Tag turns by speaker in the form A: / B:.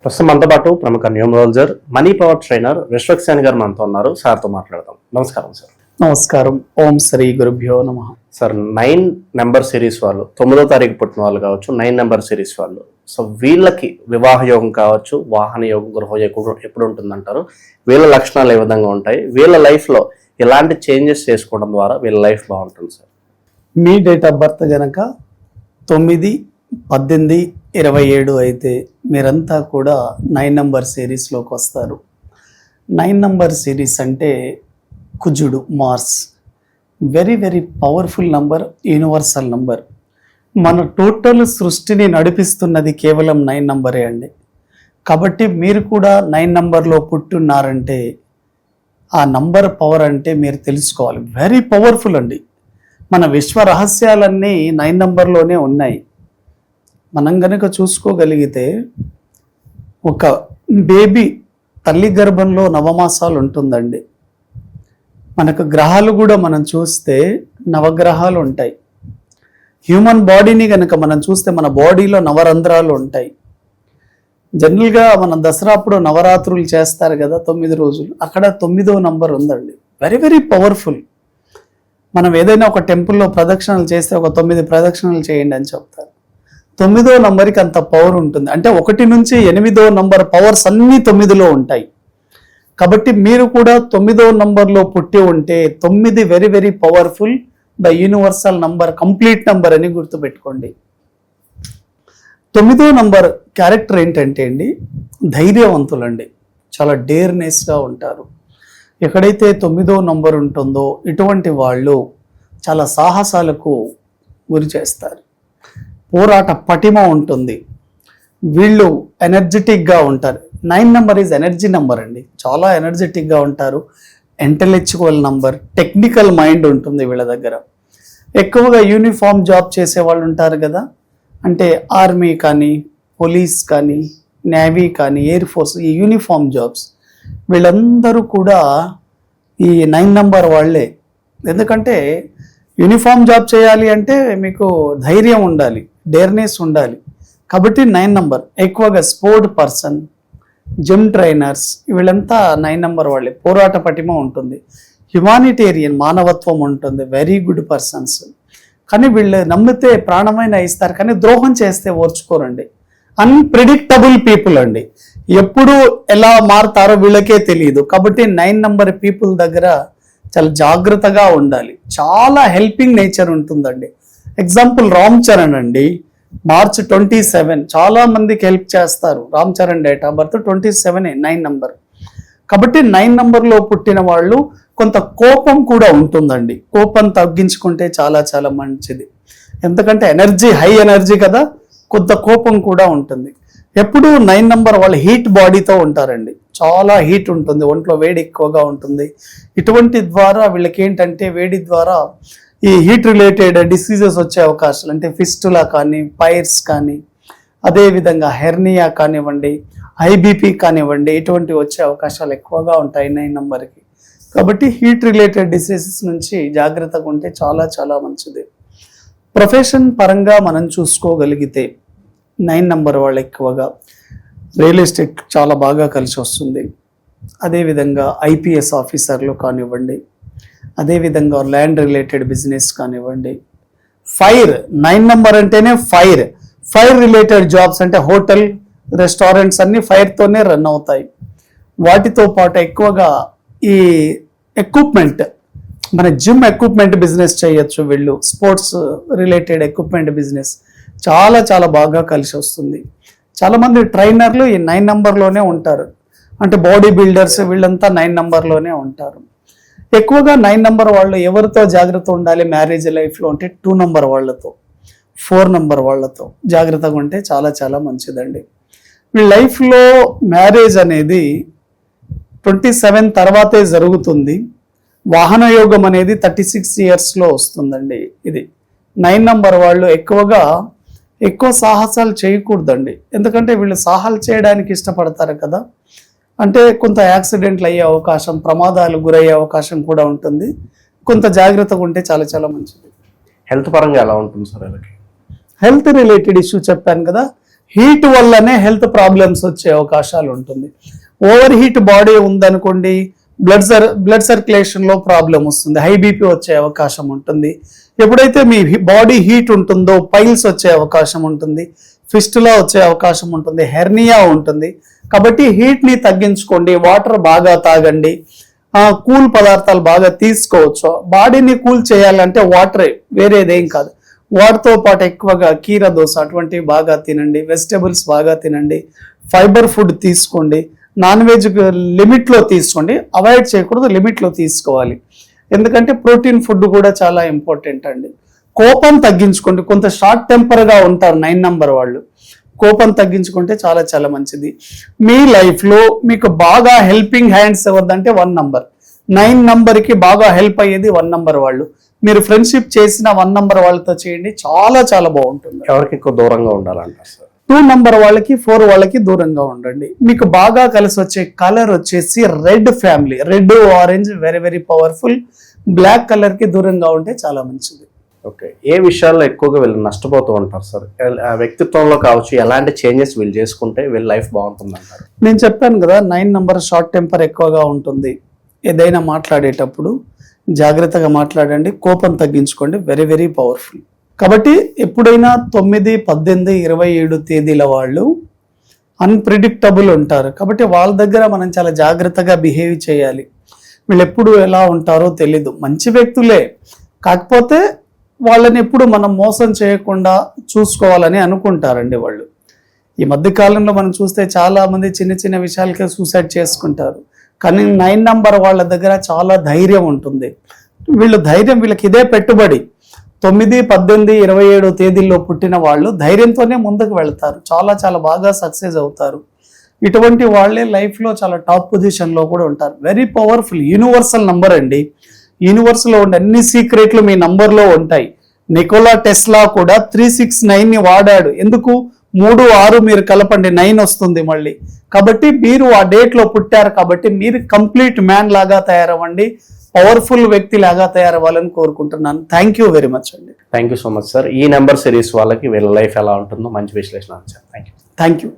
A: ప్రస్తుతం మనతో పాటు ప్రముఖ న్యూమరాలజర్ మనీ పవర్ ట్రైనర్ విశ్వక్సేన్ గారు మనతో ఉన్నారు. సార్తో మాట్లాడదాం. నమస్కారం సార్.
B: నమస్కారం. ఓం శ్రీ గురుభ్యో నమః.
A: సార్, 9 నెంబర్ సిరీస్ వాళ్ళు 9వ తారీఖు పుట్టిన వాళ్ళు కావచ్చు, 9 నెంబర్ సిరీస్ వాళ్ళు, సో వీళ్ళకి వివాహ యోగం కావచ్చు, వాహన యోగం, గృహ యోగం ఎప్పుడు ఉంటుందంటారు? వీళ్ళ లక్షణాలు ఏ విధంగా ఉంటాయి? వీళ్ళ లైఫ్లో ఎలాంటి చేంజెస్ చేసుకోవడం ద్వారా వీళ్ళ లైఫ్ బాగుంటుంది sir?
B: Me date of birth గనక 9, 18, 27 అయితే మీరంతా కూడా 9 నెంబర్ సిరీస్లోకి వస్తారు. 9 నెంబర్ సిరీస్ అంటే కుజుడు, Mars, very very powerful number, universal number. మన టోటల్ సృష్టిని నడిపిస్తున్నది కేవలం 9 నంబరే అండి. కాబట్టి మీరు కూడా 9 నంబర్లో పుట్టున్నారంటే ఆ నంబర్ పవర్ అంటే మీరు తెలుసుకోవాలి. వెరీ పవర్ఫుల్ అండి. మన విశ్వ రహస్యాలన్నీ 9 నంబర్లోనే ఉన్నాయి. మనం గనక చూసుకోగలిగితే ఒక బేబీ తల్లి గర్భంలో 9 మాసాలు ఉంటుందండి. మనకు గ్రహాలు కూడా మనం చూస్తే నవగ్రహాలు ఉంటాయి. హ్యూమన్ బాడీని కనుక మనం చూస్తే మన బాడీలో నవరంధ్రాలు ఉంటాయి. జనరల్గా మనం దసరా అప్పుడు నవరాత్రులు చేస్తారు కదా, 9 రోజులు. అక్కడ 9వ నంబర్ ఉందండి. Very very powerful. మనం ఏదైనా ఒక టెంపుల్లో ప్రదక్షిణలు చేస్తే ఒక 9 ప్రదక్షిణలు చేయండి అని చెప్తారు. 9వ నంబర్కి అంత పవర్ ఉంటుంది. అంటే 1 నుంచి 8వ నంబర్ పవర్స్ అన్నీ 9లో ఉంటాయి. కాబట్టి మీరు కూడా 9వ నంబర్లో పుట్టి ఉంటే 9 very very powerful, the universal number, complete number అని గుర్తుపెట్టుకోండి. 9వ నంబర్ క్యారెక్టర్ ఏంటంటే అండి, ధైర్యవంతులండి. చాలా డేర్నెస్గా ఉంటారు. ఎక్కడైతే 9వ నంబర్ ఉంటుందో ఇటువంటి వాళ్ళు చాలా సాహసాలకు గురి చేస్తారు. పోరాట పటిమ ఉంటుంది. వీళ్ళు ఎనర్జెటిక్గా ఉంటారు. 9 నెంబర్ ఈజ్ ఎనర్జీ నెంబర్ అండి. చాలా ఎనర్జెటిక్గా ఉంటారు. ఇంటెలెక్చువల్ నంబర్, టెక్నికల్ మైండ్ ఉంటుంది వీళ్ళ దగ్గర. ఎక్కువగా యూనిఫామ్ జాబ్ చేసే వాళ్ళు ఉంటారు కదా, అంటే ఆర్మీ కానీ, పోలీస్ కానీ, నేవీ కానీ, ఎయిర్ ఫోర్స్, ఈ యూనిఫామ్ జాబ్స్ వీళ్ళందరూ కూడా ఈ 9 నెంబర్ వాళ్ళే. ఎందుకంటే యూనిఫామ్ జాబ్ చేయాలి అంటే మీకు ధైర్యం ఉండాలి, డేర్నెస్ ఉండాలి. కాబట్టి 9 నెంబర్ ఎక్కువగా స్పోర్ట్ పర్సన్, జిమ్ ట్రైనర్స్ వీళ్ళంతా 9 నెంబర్ వాళ్ళే. పోరాట పటిమ ఉంటుంది, హ్యుమానిటేరియన్ మానవత్వం ఉంటుంది, వెరీ గుడ్ పర్సన్స్. కానీ వీళ్ళు నమ్మితే ప్రాణమైన ఇస్తారు, కానీ ద్రోహం చేస్తే ఓర్చుకోరండి. అన్ప్రెడిక్టబుల్ పీపుల్ అండి. ఎప్పుడు ఎలా మారుతారో వీళ్ళకే తెలియదు. కాబట్టి 9 నెంబర్ పీపుల్ దగ్గర చాలా జాగ్రత్తగా ఉండాలి. చాలా హెల్పింగ్ నేచర్ ఉంటుందండి. ఎగ్జాంపుల్ రామ్ చరణ్ అండి, మార్చ్ 27 చాలా మందికి హెల్ప్ చేస్తారు. Ram Charan date of birth 27, 9 number. కాబట్టి 9 నెంబర్లో పుట్టిన వాళ్ళు కొంత కోపం కూడా ఉంటుందండి. కోపం తగ్గించుకుంటే చాలా చాలా మంచిది. ఎందుకంటే ఎనర్జీ, హై ఎనర్జీ కదా, కొంత కోపం కూడా ఉంటుంది. ఎప్పుడు 9 నెంబర్ వాళ్ళు హీట్ బాడీతో ఉంటారండి. చాలా హీట్ ఉంటుంది, ఒంట్లో వేడి ఎక్కువగా ఉంటుంది. ఇటువంటి ద్వారా వీళ్ళకి ఏంటంటే వేడి ద్వారా ఈ హీట్ రిలేటెడ్ డిసీజెస్ వచ్చే అవకాశాలు, అంటే ఫిస్టులా కానీ, పైర్స్ కానీ, అదేవిధంగా హెర్నియా కానివ్వండి, ఐబీపీ కానివ్వండి, ఇటువంటివి వచ్చే అవకాశాలు ఎక్కువగా ఉంటాయి 9 నెంబర్కి. కాబట్టి హీట్ రిలేటెడ్ డిసీజెస్ నుంచి జాగ్రత్తగా ఉంటే చాలా చాలా మంచిది. ప్రొఫెషన్ పరంగా మనం చూసుకోగలిగితే 9 నెంబర్ వాళ్ళు ఎక్కువగా రియల్ ఎస్టేట్ చాలా బాగా కలిసి వస్తుంది. అదేవిధంగా ఐపీఎస్ ఆఫీసర్లు కానివ్వండి, అదేవిధంగా ల్యాండ్ రిలేటెడ్ బిజినెస్ కానివ్వండి. ఫైర్, 9 నెంబర్ అంటేనే ఫైర్. ఫైర్ రిలేటెడ్ జాబ్స్ అంటే హోటల్, రెస్టారెంట్స్ అన్నీ ఫైర్తోనే రన్ అవుతాయి. వాటితో పాటు ఎక్కువగా ఈ ఎక్విప్మెంట్, మన జిమ్ ఎక్విప్మెంట్ బిజినెస్ చేయొచ్చు వీళ్ళు. స్పోర్ట్స్ రిలేటెడ్ ఎక్విప్మెంట్ బిజినెస్ చాలా చాలా బాగా కలిసి వస్తుంది. చాలామంది ట్రైనర్లు ఈ 9 నెంబర్లోనే ఉంటారు. అంటే బాడీ బిల్డర్స్ వీళ్ళంతా 9 నెంబర్లోనే ఉంటారు. ఎక్కువగా 9 నెంబర్ వాళ్ళు ఎవరితో జాగ్రత్త ఉండాలి మ్యారేజ్ లైఫ్లో అంటే 2 నెంబర్ వాళ్ళతో, 4 నెంబర్ వాళ్ళతో జాగ్రత్తగా ఉంటే చాలా చాలా మంచిదండి. వీళ్ళ లైఫ్లో మ్యారేజ్ అనేది 27 తర్వాతే జరుగుతుంది. వాహన యోగం అనేది 36 ఇయర్స్లో వస్తుందండి. ఇది 9 నెంబర్ వాళ్ళు ఎక్కువ సాహసాలు చేయకూడదండి. ఎందుకంటే వీళ్ళు సాహసాలు చేయడానికి ఇష్టపడతారు కదా, అంటే కొంత యాక్సిడెంట్లు అయ్యే అవకాశం, ప్రమాదాలు గురయ్యే అవకాశం కూడా ఉంటుంది. కొంత జాగ్రత్తగా ఉంటే చాలా చాలా మంచిది.
A: హెల్త్ పరంగా ఎలా ఉంటుంది సార్?
B: హెల్త్ రిలేటెడ్ ఇష్యూ చెప్పాను కదా, హీట్ వల్లనే హెల్త్ ప్రాబ్లమ్స్ వచ్చే అవకాశాలు ఉంటుంది. ఓవర్ హీట్ బాడీ ఉందనుకోండి, బ్లడ్ సర్క్యులేషన్ లో ప్రాబ్లం వస్తుంది, హై బీపీ వచ్చే అవకాశం ఉంటుంది. ఎప్పుడైతే మీ బాడీ హీట్ ఉంటుందో పైల్స్ వచ్చే అవకాశం ఉంటుంది, ఫిస్టులా వచ్చే అవకాశం ఉంటుంది, హెర్నియా ఉంటుంది. కాబట్టి హీట్ ని తగ్గించుకోండి, వాటర్ బాగా తాగండి, కూల్ పదార్థాలు బాగా తీసుకోవచ్చు. బాడీని కూల్ చేయాలంటే వాటరే, వేరేదేం కాదు. వాటితో పాటు ఎక్కువగా కీర దోస అటువంటివి బాగా తినండి, వెజిటబుల్స్ బాగా తినండి, ఫైబర్ ఫుడ్ తీసుకోండి, నాన్ వెజ్ లిమిట్లో తీసుకోండి, అవాయిడ్ చేయకూడదు, లిమిట్లో తీసుకోవాలి. ఎందుకంటే ప్రోటీన్ ఫుడ్ కూడా చాలా ఇంపార్టెంట్ అండి. కోపం తగ్గించుకోండి, కొంత షార్ట్ టెంపర్గా ఉంటారు 9 నంబర్ వాళ్ళు, కోపం తగ్గించుకుంటే చాలా చాలా మంచిది. మీ లైఫ్లో మీకు బాగా హెల్పింగ్ హ్యాండ్స్ ఎవరిదంటే 1 నంబర్. 9 నంబర్కి బాగా హెల్ప్ అయ్యేది 1 నంబర్ వాళ్ళు. మీరు ఫ్రెండ్షిప్ చేసిన 1 నంబర్ వాళ్ళతో చేయండి, చాలా చాలా బాగుంటుంది.
A: ఎవరికి ఎక్కువ దూరంగా ఉండాలంటారు సార్?
B: 2 నంబర్ వాళ్ళకి 4 వాళ్ళకి దూరంగా ఉండండి. మీకు బాగా కలిసి వచ్చే కలర్ వచ్చేసి red family, red orange very very powerful. Black colour కి దూరంగా ఉంటే చాలా మంచిది.
A: ఓకే, ఏ విషయాల్లో ఎక్కువగా వీళ్ళు నష్టపోతూ ఉంటారు సార్? వ్యక్తిత్వంలో కావచ్చు, ఎలాంటి చేంజెస్ వీళ్ళు చేసుకుంటే వీళ్ళ లైఫ్ బాగుంటుంది అంటారు?
B: నేను చెప్పాను కదా, 9 నంబర్ షార్ట్ టెంపర్ ఎక్కువగా ఉంటుంది. ఏదైనా మాట్లాడేటప్పుడు జాగ్రత్తగా మాట్లాడండి, కోపం తగ్గించుకోండి, వెరీ వెరీ పవర్ఫుల్. కాబట్టి ఎప్పుడైనా 9, 18, 27 తేదీల వాళ్ళు అన్ప్రిడిక్టబుల్ ఉంటారు. కాబట్టి వాళ్ళ దగ్గర మనం చాలా జాగ్రత్తగా బిహేవ్ చేయాలి. వీళ్ళు ఎప్పుడు ఎలా ఉంటారో తెలీదు, మంచి వ్యక్తులే, కాకపోతే వాళ్ళని ఎప్పుడు మనం మోసం చేయకుండా చూసుకోవాలని అనుకుంటారండి వాళ్ళు. ఈ మధ్య కాలంలో మనం చూస్తే చాలా మంది చిన్న చిన్న విషయాలకే సూసైడ్ చేసుకుంటారు. కానీ 9 నంబర్ వాళ్ళ దగ్గర చాలా ధైర్యం ఉంటుంది. వీళ్ళకి ఇదే పెట్టుబడి. 9, 18, 27 తేదీల్లో పుట్టిన వాళ్ళు ధైర్యంతోనే ముందుకు వెళ్తారు, చాలా చాలా బాగా సక్సెస్ అవుతారు. ఇటువంటి వాళ్ళే లైఫ్లో చాలా టాప్ పొజిషన్లో కూడా ఉంటారు. వెరీ పవర్ఫుల్, యూనివర్సల్ నంబర్ అండి. యూనివర్స్లో ఉండే అన్ని సీక్రెట్లు మీ నంబర్లో ఉంటాయి. నికోలా టెస్లా కూడా 369ని వాడాడు. ఎందుకు? 3, 6 మీరు కలపండి 9 వస్తుంది మళ్ళీ. కాబట్టి మీరు ఆ డేట్లో పుట్టారు, కాబట్టి మీరు కంప్లీట్ మ్యాన్ లాగా తయారవ్వండి, పవర్ఫుల్ వ్యక్తి లాగా తయారవ్వాలని కోరుకుంటున్నాను. థ్యాంక్ యూ వెరీ మచ్ అండి.
A: Thank you so much sir. ఈ నెంబర్ సిరీస్ వాళ్ళకి వీళ్ళ లైఫ్ ఎలా ఉంటుందో మంచి విశ్లేషణ. Thank you.